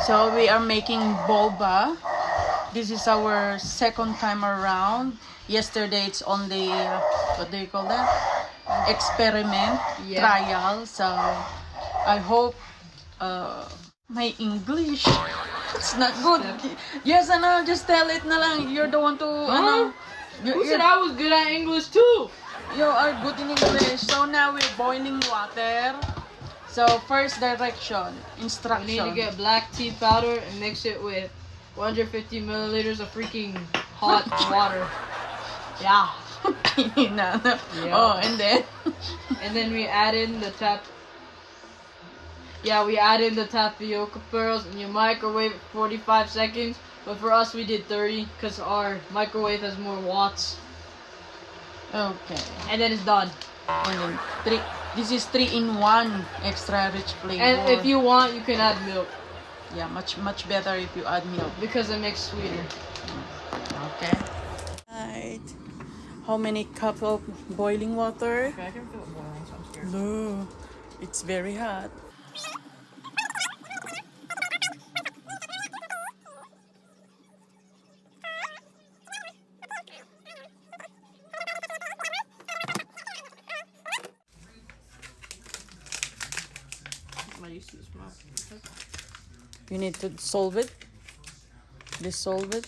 So we are making boba. This is our second time around. Yesterday it's only what do you call that? Experiment, trial. So I hope my English it's not good. Yes, ano, just tell it na lang. You're the one to ano. Who said I was good at English too? You are good in English. So now we're boiling water. So first direction, instruction. We need to get black tea powder and mix it with 150 milliliters of freaking hot water. Yeah. Yeah. Oh, and then we add in the we add in the tapioca pearls and you microwave it 45 seconds. But for us, we did 30 because our microwave has more watts. Okay. And then it's done. And then this is 3-in-1 extra rich flavor. And if you want, you can add milk. Yeah, much better if you add milk because it makes sweeter. Okay. Right. How many cups of boiling water? Okay, I can feel it boiling, so I'm scared. No, it's very hot. You need to dissolve it. Dissolve it.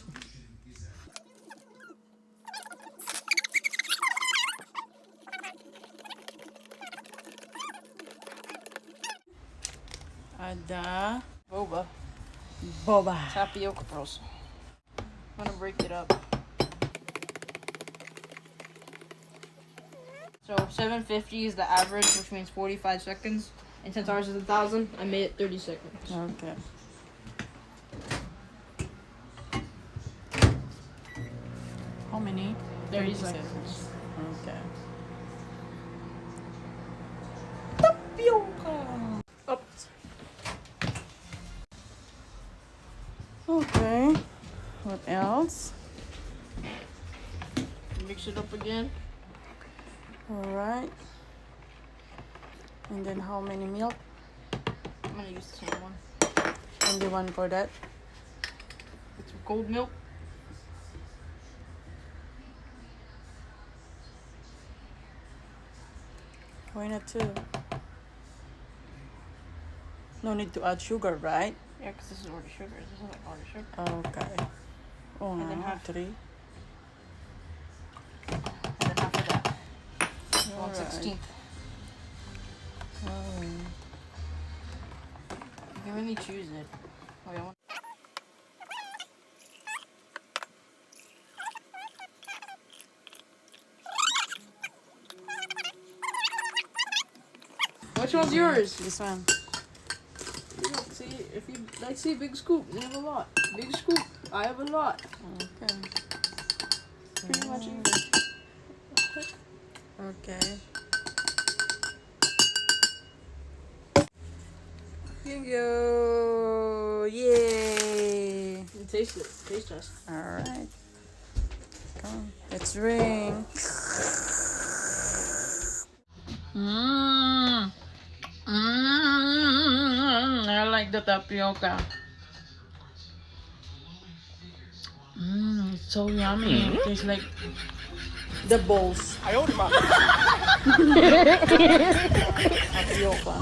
Ada boba. Tapioca pearls. I'm gonna break it up. So 750 is the average, which means 45 seconds. And since ours is 1,000, I made it 30 seconds. Okay. How many? 30 seconds. Okay. Tapioca. Oops. Okay. What else? Mix it up again. All right. And then how many milk? I'm gonna use the same one. Only one for that. It's cold milk. Why not two? No need to add sugar, right? Yeah, because this is already sugar. This isn't already sugar. Okay. Oh, And then no, half. 3. And then half of that. 1/16. Oh. You can really choose it. Oh, yeah, which one's yours? This one. See, if you like, see, big scoop. You have a lot. Big scoop. I have a lot. Okay. Pretty much even. Okay. Thank you. Yay. Taste it. Taste test. All right. Come. Let's drink. Mmm. Mmm. I like the tapioca. Mmm. It's so yummy. It tastes like the balls. Tapioca.